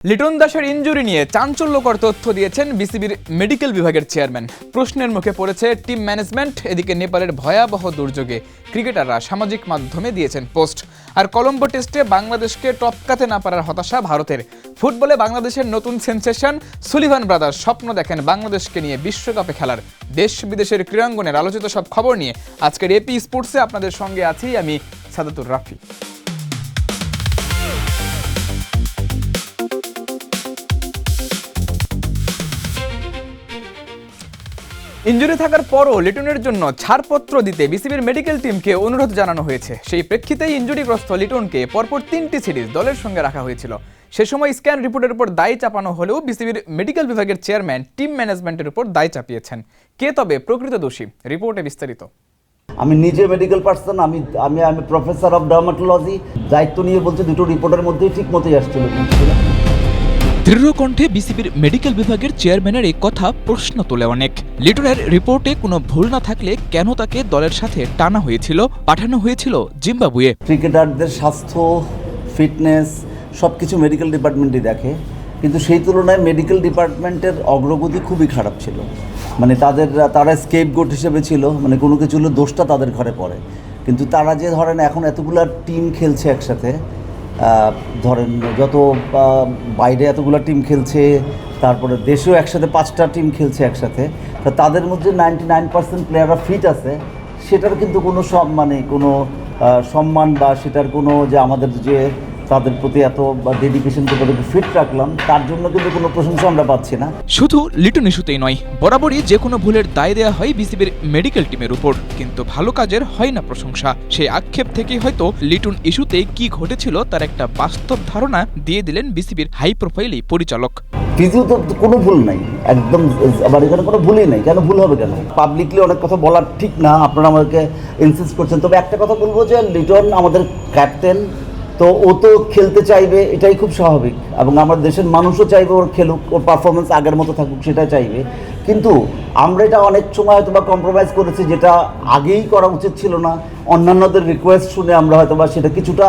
লিটন দাসের ইনজুরি নিয়ে চাঞ্চল্যকর তথ্য দিয়েছেন বিসিবির মেডিকেল বিভাগের চেয়ারম্যান। প্রশ্নের মুখে পড়েছে টিম ম্যানেজমেন্ট। এদিকে নেপালের ভয়াবহ দুর্যোগে ক্রিকেটাররা সামাজিক মাধ্যমে দিয়েছেন পোস্ট। আর কলম্বো টেস্টে বাংলাদেশকে টপকাতে না পারার হতাশা ভারতের। ফুটবলে বাংলাদেশের নতুন সেনসেশন সুলিভান ব্রাদার্স স্বপ্ন দেখেন বাংলাদেশকে নিয়ে বিশ্বকাপে খেলার। দেশ বিদেশের ক্রীড়াঙ্গনের আলোচিত সব খবর নিয়ে আজকের এপি স্পোর্টসে আপনাদের সঙ্গে আছি আমি সাদাতুর রাফি। ইনজুরি থাকার পরও লিটনের জন্য ছাড়পত্র দিতে বিসিবির মেডিকেল টিমকে অনুরোধ জানানো হয়েছে। সেই প্রেক্ষিতেই ইনজুরিগ্রস্ত লিটনকে পরপর 3টি সিরিজ দলের সঙ্গে রাখা হয়েছিল। সে সময় স্ক্যান রিপোর্টের উপর দায় চাপানো হলেও বিসিবির মেডিকেল বিভাগের চেয়ারম্যান টিম ম্যানেজমেন্টের উপর দায় চাপিয়েছেন। কে তবে প্রকৃত দোষী, রিপোর্টে বিস্তারিত। আমি নিজে মেডিকেল পার্সন, আমি প্রফেসর অফ ডার্মাটোলজি। দায়িত্ব নিয়ে বলছে দুটো রিপোর্টের মধ্যেই ঠিক মতোই আসছিল। দৃঢ় কণ্ঠে বিসিবির মেডিকেল বিভাগের চেয়ারম্যানের এই কথা প্রশ্ন তোলে অনেক। লিটনের রিপোর্টে কোনো ভুল না থাকলে কেন তাকে দলের সাথে টানা হয়েছিল, পাঠানো হয়েছিল জিম্বাবুয়ে? ক্রিকেটারদের স্বাস্থ্য, ফিটনেস সবকিছু মেডিকেল ডিপার্টমেন্টই দেখে, কিন্তু সেই তুলনায় মেডিকেল ডিপার্টমেন্টের অগ্রগতি খুবই খারাপ ছিল। মানে তারা স্কেপগোট হিসেবে ছিল, মানে কোনো কিছু হলে দোষটা তাদের ঘরে পড়ে। কিন্তু তারা যে ধরেন এখন এতগুলা টিম খেলছে একসাথে, ধরেন যত বাইরে এতগুলো টিম খেলছে, তারপরে দেশেও একসাথে 5টা টিম খেলছে একসাথে, তা তাদের মধ্যে 99% প্লেয়াররা ফিট আছে। সেটার কিন্তু কোনো সম্মান বা সেটার কোনো যে আমাদের যে তাদের প্রতি এত ডেডিকেশনকে তাদেরকে ফিট রাখলাম, তার জন্য কিন্তু কোনো প্রশংসা আমরা পাচ্ছি না। শুধু লিটন ইস্যুতেই নয়, বরাবরই যে কোনো ভুলের দায় দেওয়া হয় বিসিবির মেডিকেল টিমের উপর, কিন্তু ভালো কাজের হয় না প্রশংসা। সেই আক্ষেপ থেকেই হয়তো লিটন ইস্যুতে কি ঘটেছিল তার একটা বাস্তব ধারণা দিয়ে দিলেন বিসিবির হাই প্রোফাইল এই পরিচালক। ফিজিও তো কোনো ভুল নাই, একদম। আবার এখানে কোনো ভুলই নাই, কেন ভুল হবে কেন? পাবলিকলি অনেক কথা বলার ঠিক না, আপনারা আমাদেরকে ইনসিস্ট করছেন। তবে একটা কথা বলবো যে লিটন আমাদের ক্যাপ্টেন, তো ও তো খেলতে চাইবে, এটাই খুব স্বাভাবিক। এবং আমার দেশের মানুষও চাইবে ওর খেলুক, ওর পারফরমেন্স আগের মতো থাকুক, সেটা চাইবে। কিন্তু আমরা এটা অনেক সময় হয়তো বা কম্প্রোমাইজ করেছি, যেটা আগেই করা উচিত ছিল না। অন্যান্যদের রিকোয়েস্ট শুনে আমরা হয়তো বা সেটা কিছুটা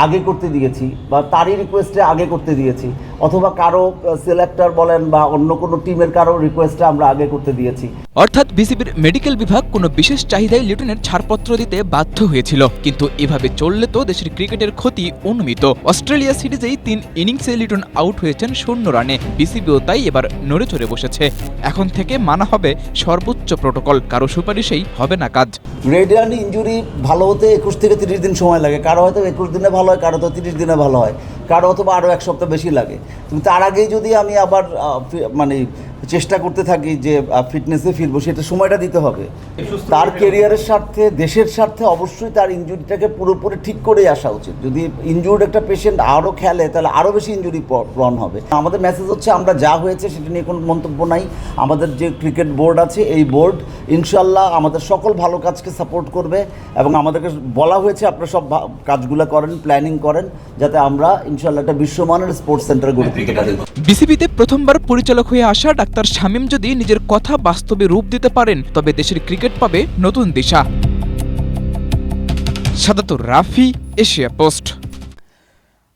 আগে করতে দিয়েছি, বা তারই রিকোয়েস্টে আগে করতে দিয়েছি, অথবা কারো সিলেক্টর বলেন বা অন্য কোনো টিমের কারো রিকোয়েস্টে আমরা আগে করতে দিয়েছি। অর্থাৎ বিসিবির মেডিকেল বিভাগ কোনো বিশেষ চাহিদায় লিটনের ছাড়পত্র দিতে বাধ্য হয়েছিল। কিন্তু এভাবে চললে তো দেশের ক্রিকেটের ক্ষতি অনুমিত। অস্ট্রেলিয়া সিরিজেই 3 ইনিংসে লিটন আউট হয়েছেন 0 রানে। বিসিবিও তাই এবার নড়ে চড়ে বসেছে। এখন থেকে মানা হবে সর্বোচ্চ প্রোটোকল, কারো সুপারিশেই হবে না কাজ। রেডিয়ান ইনজুরি ভালো হতে 21 থেকে 30 দিন সময় লাগে। কারো হয়তো 21 দিনে ভালো হয়, কারো তো 30 দিনে ভালো হয়, কারো অথবা আরও 1 সপ্তাহ বেশি লাগে। কিন্তু তার আগেই যদি আমি আবার চেষ্টা করতে থাকি যে ফিটনেসে ফিরবো, সেটা সময়টা দিতে হবে। তার কেরিয়ারের স্বার্থে, দেশের স্বার্থে অবশ্যই তার ইনজুরিটাকে পুরোপুরি ঠিক করেই আসা উচিত। যদি ইনজুর্ড একটা পেশেন্ট আরও খেলে, তাহলে আরও বেশি ইনজুরি প্রন হবে। আমাদের মেসেজ হচ্ছে, আমরা যা হয়েছে সেটা নিয়ে কোনো মন্তব্য নাই। আমাদের যে ক্রিকেট বোর্ড আছে, এই বোর্ড ইনশাল্লাহ আমাদের সকল ভালো কাজকে সাপোর্ট করবে, এবং আমাদেরকে বলা হয়েছে আপনারা সব কাজগুলো করেন, প্ল্যানিং করেন, যাতে আমরা ইনশাল্লাহ একটা বিশ্বমানের স্পোর্টস সেন্টার গড়ে তুলতে পারি। বিসিবিতে প্রথমবার পরিচালক হয়ে আসা ডাক্তার শামীম যদি নিজের কথা বাস্তবে রূপ দিতে পারেন, তবে দেশের ক্রিকেট পাবে নতুন দিশা। সাদাতুর রাফি, এশিয়া পোস্ট।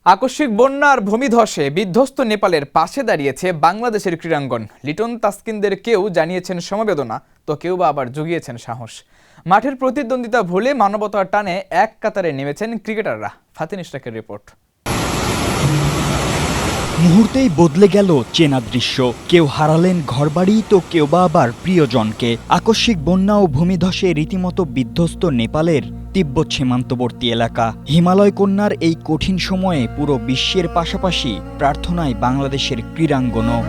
আকস্মিক বন্যা আর ভূমিধসে বিধ্বস্ত নেপালের পাশে দাঁড়িয়েছে বাংলাদেশের ক্রীড়াঙ্গন। লিটন তাসকিনদের কেউ জানিয়েছেন সমবেদনা, তো কেউ বা আবার জুগিয়েছেন সাহস। মাঠের প্রতিদ্বন্দ্বিতা ভুলে মানবতার টানে এক কাতারে নেমেছেন ক্রিকেটাররা। ফাতিন ইশরাকের রিপোর্ট। মুহূর্তেই বদলে গেল চেনা দৃশ্য। কেউ হারালেন ঘরবাড়ি, তো কেউ বা আবার প্রিয়জনকে। আকস্মিক বন্যা ও ভূমিধসে রীতিমতো বিধ্বস্ত নেপালের তিব্বত সীমান্তবর্তী এলাকা। হিমালয় কন্যার এই কঠিন সময়ে পুরো বিশ্বের পাশাপাশি প্রার্থনায় বাংলাদেশের ক্রীড়াঙ্গনও।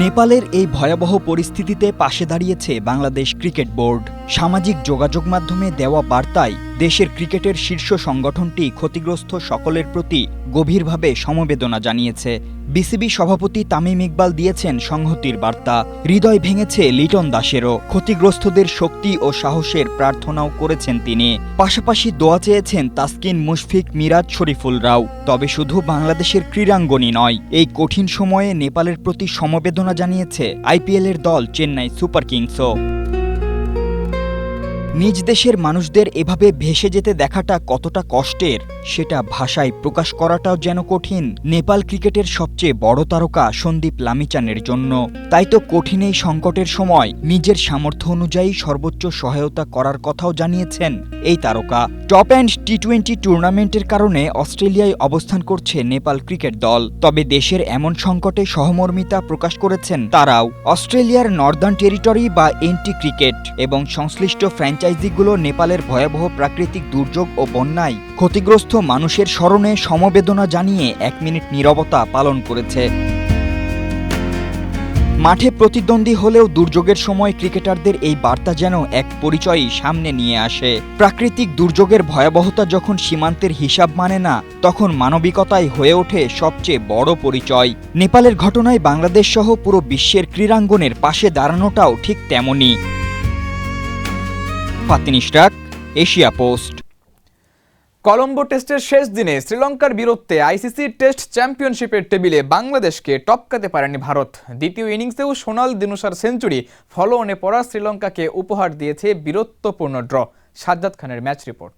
নেপালের এই ভয়াবহ পরিস্থিতিতে পাশে দাঁড়িয়েছে বাংলাদেশ ক্রিকেট বোর্ড। সামাজিক যোগাযোগ মাধ্যমে দেওয়া বার্তায় দেশের ক্রিকেটের শীর্ষ সংগঠনটি ক্ষতিগ্রস্ত সকলের প্রতি গভীরভাবে সমবেদনা জানিয়েছে। বিসিবি সভাপতি তামিম ইকবাল দিয়েছেন সংহতির বার্তা। হৃদয় ভেঙেছে লিটন দাসেরও। ক্ষতিগ্রস্তদের শক্তি ও সাহসের প্রার্থনাও করেছেন তিনি। পাশাপাশি দোয়া চেয়েছেন তাসকিন, মুশফিক, মিরাজ, শরীফুলরাও। তবে শুধু বাংলাদেশের ক্রীড়াঙ্গনই নয়, এই কঠিন সময়ে নেপালের প্রতি সমবেদনা জানিয়েছে আইপিএলের দল চেন্নাই সুপার কিংসও। নিজ দেশের মানুষদের এভাবে ভেসে যেতে দেখাটা কতটা কষ্টের সেটা ভাষায় প্রকাশ করাটাও যেন কঠিন নেপাল ক্রিকেটের সবচেয়ে বড় তারকা সন্দীপ লামিচানের জন্য। তাই তো কঠিন এই সংকটের সময় নিজের সামর্থ্য অনুযায়ী সর্বোচ্চ সহায়তা করার কথাও জানিয়েছেন এই তারকা। টপ অ্যান্ড টি-20 টুর্নামেন্টের কারণে অস্ট্রেলিয়ায় অবস্থান করছে নেপাল ক্রিকেট দল। তবে দেশের এমন সংকটে সহমর্মিতা প্রকাশ করেছেন তারাও। অস্ট্রেলিয়ার নর্দার্ন টেরিটরি বা এনটি ক্রিকেট এবং সংশ্লিষ্ট ফ্র্যাঞ্চাইজিগুলো নেপালের ভয়াবহ প্রাকৃতিক দুর্যোগ ও বন্যায় ক্ষতিগ্রস্ত মানুষের স্মরণে সমবেদনা জানিয়ে 1 মিনিট নীরবতা পালন করেছে। মাঠে প্রতিদ্বন্দ্বী হলেও দুর্যোগের সময় ক্রিকেটারদের এই বার্তা যেন এক পরিচয়ই সামনে নিয়ে আসে। প্রাকৃতিক দুর্যোগের ভয়াবহতা যখন সীমান্তের হিসাব মানে না, তখন মানবিকতাই হয়ে ওঠে সবচেয়ে বড় পরিচয়। নেপালের ঘটনায় বাংলাদেশ সহ পুরো বিশ্বের ক্রীড়াঙ্গনের পাশে দাঁড়ানোটাও ঠিক তেমনই। Fatin Ishrak, Asia post. কলম্বো টেস্টের শেষ দিনে শ্রীলঙ্কার বিরুদ্ধে আইসিসি টেস্ট চ্যাম্পিয়নশিপের টেবিলে বাংলাদেশকে টপকাতে পারেনি ভারত। দ্বিতীয় ইনিংসেও সোনাল দিনুশার সেঞ্চুরি ফলো অনে পড়া শ্রীলঙ্কাকে উপহার দিয়েছে বীরত্বপূর্ণ ড্র। সাজ্জাদ খানের ম্যাচ রিপোর্ট।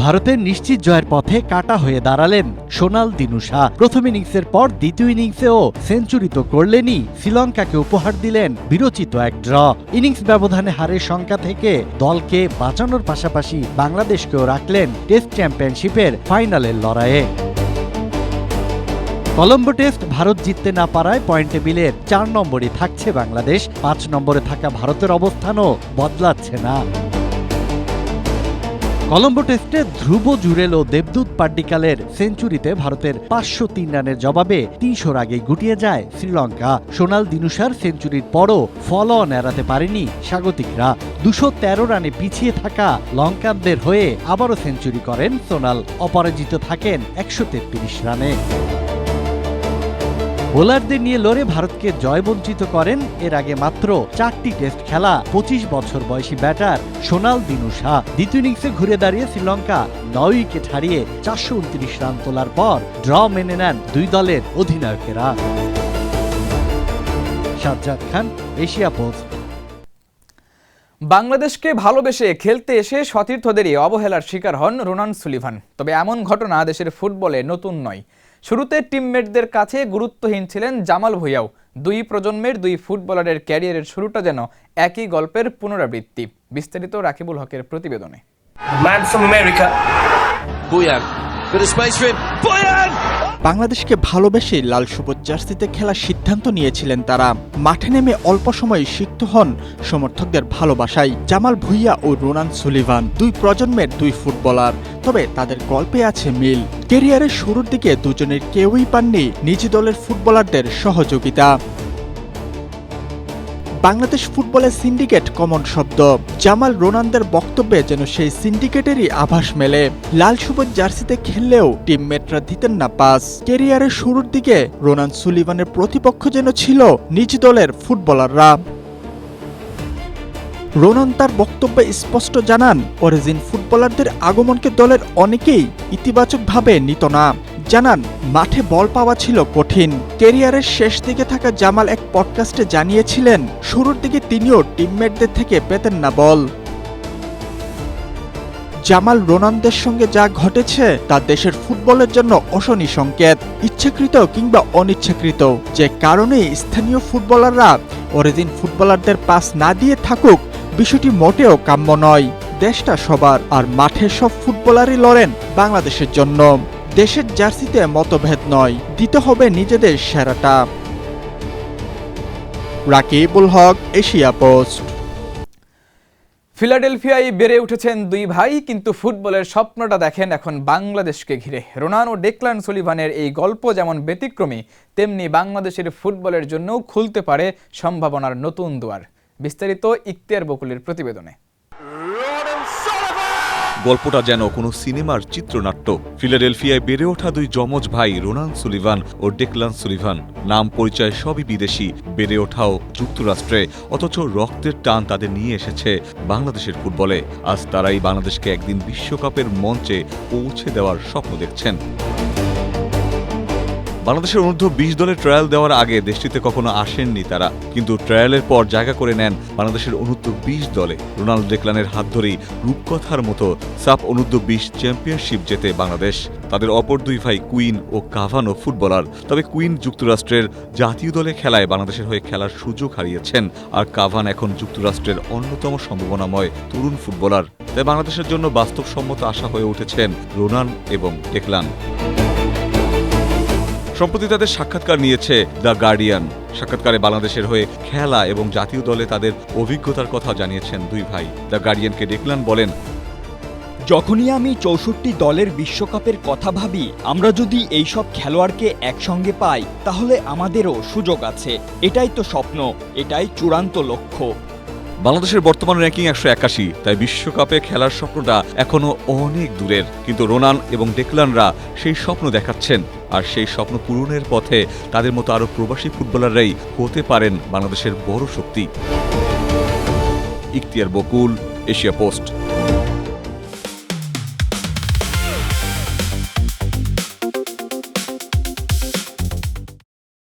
ভারতের নিশ্চিত জয়ের পথে কাটা হয়ে দাঁড়ালেন সোনাল দিনুশা। প্রথম ইনিংসের পর দ্বিতীয় ইনিংসেও সেঞ্চুরি তো করলেনই, শ্রীলঙ্কাকে উপহার দিলেন বিরচিত এক ড্র। ইনিংস ব্যবধানে হারের শঙ্কা থেকে দলকে বাঁচানোর পাশাপাশি বাংলাদেশকেও রাখলেন টেস্ট চ্যাম্পিয়নশিপের ফাইনালের লড়াইয়ে। কলম্বো টেস্ট ভারত জিততে না পারায় পয়েন্ট টেবিলের 4 নম্বরে থাকছে বাংলাদেশ। 5 নম্বরে থাকা ভারতের অবস্থানও বদলাচ্ছে না। কলম্বো টেস্টে ধ্রুব জুরেল ও দেবদূত পাড্ডিকালের সেঞ্চুরিতে ভারতের 503 রানের জবাবে 300 আগেই গুটিয়ে যায় শ্রীলঙ্কা। সোনাল দিনুশার সেঞ্চুরির পরও ফলো অন এড়াতে পারেনি স্বাগতিকরা। 213 রানে পিছিয়ে থাকা লঙ্কানদের হয়ে আবারও সেঞ্চুরি করেন সোনাল। অপরাজিত থাকেন 133 রানে। বোলারদের নিয়ে লড়ে ভারতকে জয়বঞ্চিত করেন এর আগে মাত্র 4টি টেস্ট খেলা 25 বছর বয়সী ব্যাটার সোনাল দিনুশা। দ্বিতীয় ইনিংসে ঘুরে দাঁড়িয়ে শ্রীলঙ্কা 9 উইকেট হারিয়ে 429 রান তোলার পর ড্র মেনে নেন দুই দলের অধিনায়কেরা। সাজ্জাদ খান, এশিয়া পোস্ট। বাংলাদেশকে ভালোবেসে খেলতে এসে সতীর্থদেরই অবহেলার শিকার হন রোনান সুলিভান। তবে এমন ঘটনা দেশের ফুটবলে নতুন নয়। শুরুতে টিমমেটদের কাছে গুরুত্বহীন ছিলেন জামাল ভুঁইয়াও। 2 প্রজন্মের 2 ফুটবলারের ক্যারিয়ারের শুরুটা যেন একই গল্পের পুনরাবৃত্তি। বিস্তারিত রাকিবুল হকের প্রতিবেদনে। বাংলাদেশকে ভালোবেসে লাল সবুজ জার্সিতে খেলার সিদ্ধান্ত নিয়েছিলেন তারা। মাঠে নেমে অল্প সময়ে সিক্ত হন সমর্থকদের ভালোবাসায়। জামাল ভুঁইয়া ও রোনান সুলিভান 2 প্রজন্মের 2 ফুটবলার, তবে তাদের গল্পে আছে মিল। ক্যারিয়ারের শুরুর দিকে দুজনের কেউই পাননি নিজ দলের ফুটবলারদের সহযোগিতা। বাংলাদেশ ফুটবলের সিন্ডিকেট কমন শব্দ। জামাল রোনানদের বক্তব্যে যেন সেই সিন্ডিকেটেরই আভাস মেলে। লাল সবুজ জার্সিতে খেললেও টিমমেটরা দিতেন না পাস। ক্যারিয়ারের শুরুর দিকে রোনান সুলিভানের প্রতিপক্ষ যেন ছিল নিজ দলের ফুটবলাররা। রোনান তার বক্তব্যে স্পষ্ট জানান, অরিজিন ফুটবলারদের আগমনকে দলের অনেকেই ইতিবাচকভাবে নিত না। জানান, মাঠে বল পাওয়া ছিল কঠিন। ক্যারিয়ারের শেষ দিকে থাকা জামাল এক পডকাস্টে জানিয়েছিলেন, শুরুর দিকে তিনিও টিমমেটদের থেকে পেতেন না বল। জামাল রোনানদের সঙ্গে যা ঘটেছে তা দেশের ফুটবলের জন্য অশনি সংকেত। ইচ্ছাকৃত কিংবা অনিচ্ছাকৃত যে কারণে স্থানীয় ফুটবলাররা অরিজিন ফুটবলারদের পাস না দিয়ে থাকুক, বিষয়টি মোটেও কাম্য নয়। দেশটা সবার, আর মাঠের সব ফুটবলারই লড়েন বাংলাদেশের জন্য। দেশের জার্সিতে মতভেদ নয়, দিতে হবে নিজেদের সেরাটা। রাকিবুল হক, এশিয়া পোস্ট। ফিলাডেলফিয়ায় বেড়ে উঠেছেন 2 ভাই, কিন্তু ফুটবলের স্বপ্নটা দেখেন এখন বাংলাদেশকে ঘিরে। রোনান ও ডেকলান সুলিভানের এই গল্প যেমন ব্যতিক্রমী, তেমনি বাংলাদেশের ফুটবলের জন্যও খুলতে পারে সম্ভাবনার নতুন দুয়ার। বিস্তারিত ইখতিয়ার বকুলের প্রতিবেদনে। গল্পটা যেন কোনো সিনেমার চিত্রনাট্য। ফিলাডেলফিয়ায় বেড়ে ওঠা 2 যমজ ভাই রোনান সুলিভান ও ডেকলান সুলিভান। নাম পরিচয় সবই বিদেশি, বেড়ে ওঠাও যুক্তরাষ্ট্রে, অথচ রক্তের টান তাদের নিয়ে এসেছে বাংলাদেশের ফুটবলে। আজ তারাই বাংলাদেশকে একদিন বিশ্বকাপের মঞ্চে পৌঁছে দেওয়ার স্বপ্ন দেখছেন। বাংলাদেশের অনূর্ধ্ব 20 দলের ট্রায়াল দেওয়ার আগে দেশটিতে কখনো আসেননি তারা, কিন্তু ট্রায়ালের পর জায়গা করে নেন বাংলাদেশের অনূর্ধ্ব 20 দলে। রোনাল্ডো ডেকলানের হাত ধরেই রূপকথার মতো সাফ অনূর্ধ্ব 20 চ্যাম্পিয়নশিপ জেতে বাংলাদেশ। তাদের অপর দুই ভাই কুইন ও কাভানো ফুটবলার, তবে কুইন যুক্তরাষ্ট্রের জাতীয় দলে খেলায় বাংলাদেশের হয়ে খেলার সুযোগ হারিয়েছেন, আর কাভান এখন যুক্তরাষ্ট্রের অন্যতম সম্ভাবনাময় তরুণ ফুটবলার। তাই বাংলাদেশের জন্য বাস্তবসম্মত আশা হয়ে উঠেছেন রোনান এবং ডেকলান। সম্প্রতি তাদের সাক্ষাৎকার নিয়েছে দ্য গার্ডিয়ান। সাক্ষাৎকারে বাংলাদেশের হয়ে খেলা এবং জাতীয় দলে তাদের অভিজ্ঞতার কথা জানিয়েছেন দুই ভাই। দ্য গার্ডিয়ানকে ডেকলান বলেন, যখনই আমি 64 দলের বিশ্বকাপের কথা ভাবি, আমরা যদি এইসব খেলোয়াড়কে একসঙ্গে পাই তাহলে আমাদেরও সুযোগ আছে। এটাই তো স্বপ্ন, এটাই চূড়ান্ত লক্ষ্য। বাংলাদেশের বর্তমান র্যাঙ্কিং 181, তাই বিশ্বকাপে খেলার স্বপ্নটা এখনো অনেক দূরের, কিন্তু রোনান এবং ডেকলানরা সেই স্বপ্ন দেখাচ্ছেন, আর সেই স্বপ্ন পূরণের পথে তাদের মতো আরও প্রবাসী ফুটবলাররাই হতে পারেন বাংলাদেশের বড় শক্তি। ইখতিয়ার বকুল, এশিয়া পোস্ট।